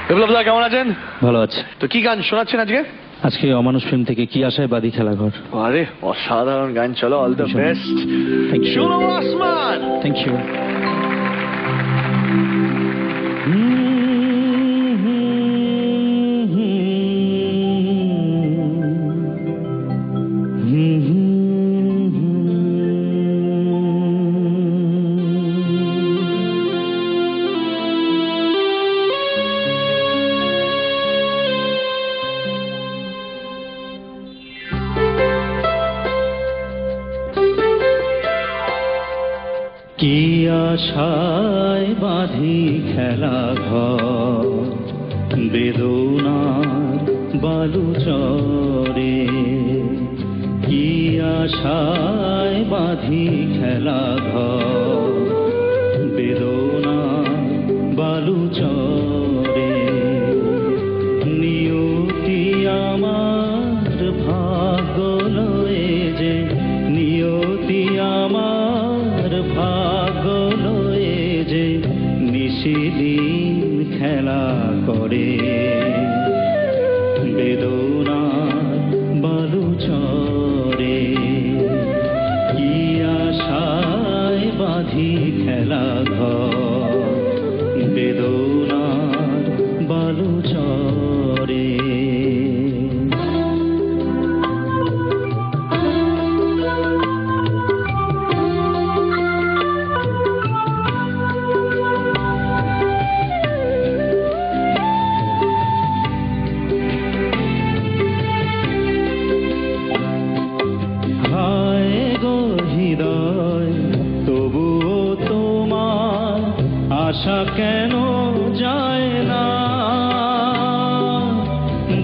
বিপ্লবদা কেমন আছেন? ভালো আছে। তো কি গান শোনাচ্ছেন আজকে? আজকে অমানুষ ফিল্ম থেকে কি আশায় বাদি খেলাঘর। আরে অসাধারণ গান, চলো অল দ্য বেস্ট। শুনো আসমান। Thank you. কি আশায় বাঁধি খেলা ঘর বেদনার বালুচরে, কি আশায় বাঁধি খেলা ঘর বেদনার বালুচরে, নিয়তি আমার ভাগ্য লয়ে যে, নিয়তি আমার ভাগ্য লয়ে যে নিশিদিন খেলা করে বেদনার বালুচরে, কি আশায় বাঁধি খেলা ঘর বেদনার বালুচরে। তবুও তোমার আশা কেন যায় না,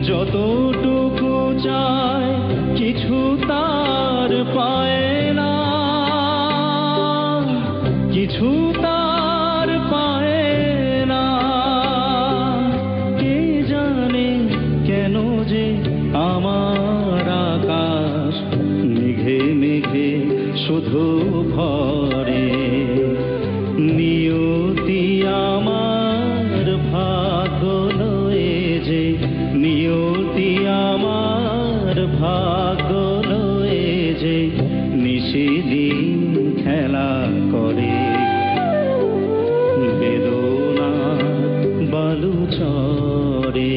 যতটুকু চায় কিছু তার পায় না, কিছু তার পায় না, কে জানে কেন যে আমার আকাশ মেঘে মেঘে শুধু ভরে, নিয়তি আমার ভাগ্য লয়ে যে, নিয়তি আমার ভাগ্য লয়ে যে নিশিদিন খেলা করে বেদনার বালুচরে।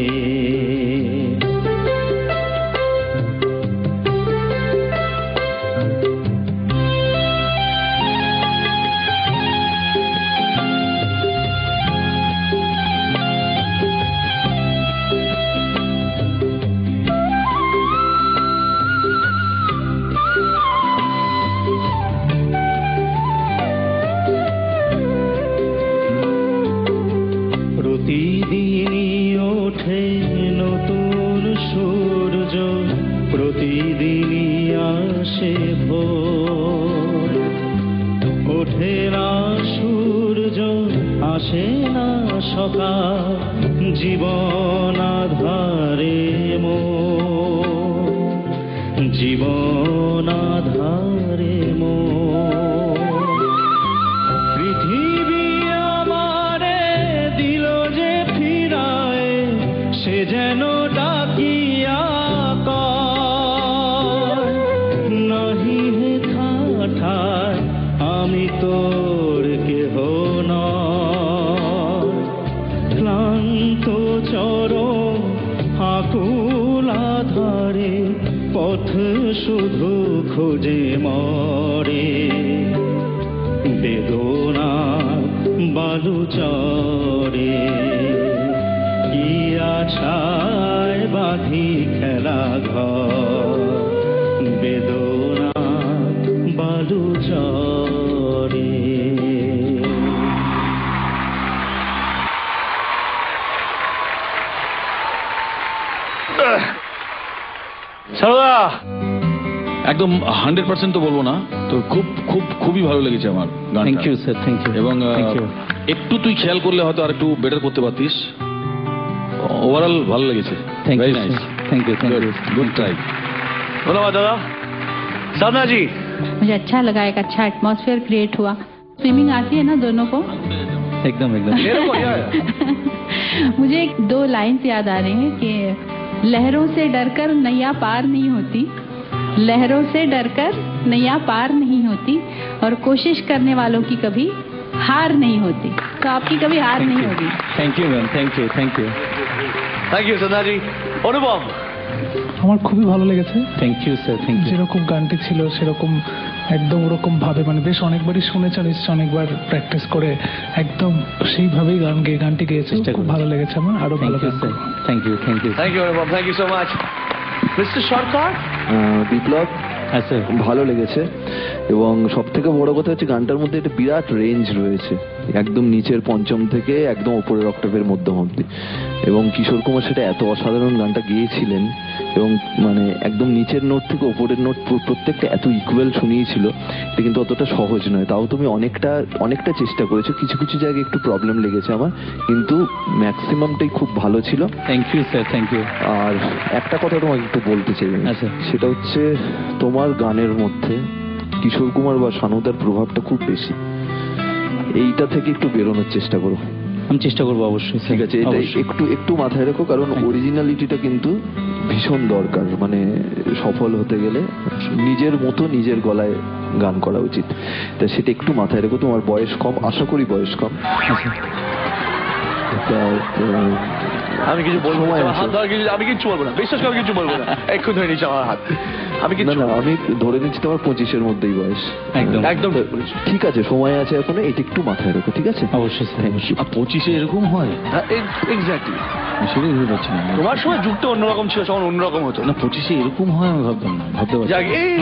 প্রতিদিনই ওঠে নতুন সূর্য, প্রতিদিনই আসে ভোর, ওঠে না সূর্য আসে না সকাল, জীবন আধারে মোর, জীবন আধারে মোর, পৃথিবী আমারে দিল যে ফিরায়, সে যেন ডাকিয়া কয়, নাহি হে ঠাঠায় আমি তোর কেহ নয়, ক্লান্ত চরণ আকুল আধারে পথ শুধু খোঁজে মরে বেদনার বালুচরে, কি আশায় বাঁধি খেলা ঘর বেদনার বালুচরে। সারদা একদম 100% তো বলবো না, তো খুবই ভালো লেগেছে আমার গানটা। Thank you sir, thank you. এবং একটু তুই খেয়াল করলে হয়তো আর একটু বেটার করতে পারতিস। ওভারঅল ভালো লেগেছে। Thank very you, nice, thank you, thank you. Good try. ধন্যবাদ দাদা। সাধনাজি मुझे अच्छा लगा, एक अच्छा एटमॉस्फेयर क्रिएट हुआ। स्विमिंग आती है ना दोनों को? एकदम एकदम এরকম, yeah, yeah. मुझे एक 2 लाइन्स याद आ रहे हैं कि लहरों से डरकर नैया पार नहीं होती, लहरों से डरकर नैया पार नहीं होती, और कोशिश करने वालों की कभी हार नहीं होती। तो आपकी कभी हार नहीं होगी। Thank you ma'am, thank you thank you thank you সন্ধ্যাজি। অনুপম, আমার খুবই ভালো লেগেছে। Thank you sir, thank you. যেরকম গানটি ছিল সেরকম একদম ওরকম ভাবে, মানে বেশ অনেকবারই শুনেছেন নিশ্চয়, অনেকবার প্র্যাকটিস করে একদম সেইভাবেই গানটি গেয়েছে। চেষ্টা খুব করেছি। ভালো লেগেছে আমার, আরো ভালো থ্যাংক ইউ গান স্যার, করবো। Thank you thank you. Thank you Anupam, thank you so much. Mister Sarkar, Biplab, হ্যাঁ স্যার। ভালো লেগেছে এবং সব থেকে বড় কথা হচ্ছে গানটার মধ্যে একটা বিরাট রেঞ্জ রয়েছে, একদম নিচের পঞ্চম থেকে একদম উপরের অক্টাভের মধ্যম অব্দি, এবং কিশোর কুমার সেটা এত অসাধারণ গানটা গেয়েছিলেন এবং মানে একদম নিচের নোট থেকে উপরের নোট প্রত্যেকটা এত ইকুয়াল শুনিয়েছিল। এটা কিন্তু অতটা সহজ নয়, তাও তুমি অনেকটা চেষ্টা করেছো। কিছু কিছু জায়গায় একটু প্রবলেম লেগেছে আমার, কিন্তু ম্যাক্সিমামটাই খুব ভালো ছিল। Thank you sir, thank you. আর একটা কথা তোমাকে একটু বলতে চাই আমি। আচ্ছা। সেটা হচ্ছে তোমার গানের মধ্যে কিশোর কুমার বা শানুদার প্রভাবটা খুব বেশি, এইটা থেকে একটু বেরোনোর চেষ্টা করো। আমি চেষ্টা করবো অবশ্যই স্যার। ঠিক আছে, এটা অবশ্যই। একটু মাথায় রেখো, কারণ Thank you. অরিজিনালিটিটা কিন্তু ভীষণ দরকার। মানে সফল হতে গেলে নিজের মতো নিজের গলায় গান করা উচিত, তা সেটা একটু মাথায় রেখো। তোমার বয়স কম, আশা করি বয়স কম। আচ্ছা। তা, আমি কিছু বলবো না, সময় আমার আছে। হাত ধরা কিছু, আমি কিছু বলবো না, বিশ্বাস করে আমি কিছু বলবো না। এক্ষুনি ধরে নিচ্ছি আমার হাত, আমি না কিছু না, আমি ধরে নিচ্ছি তোমার 25-এর মধ্যেই বয়স। একদম। একদম ঠিক বলেছো। ঠিক আছে, সময় আছে এখনো, এটা একটু মাথায় রেখো, ঠিক আছে? অবশ্যই স্যার, অবশ্যই। আর 25-এ এরকম হয়? হ্যাঁ, এক্স্যাক্টলি। আমি সেটাই ভেবে পাচ্ছি না। তোমার সময় যুগটা অন্যরকম ছিল, তখন অন্যরকম হতো না 25-এ এরকম হয় আমি ভাবতাম না, ভাবতে পারছি না। যাক, এই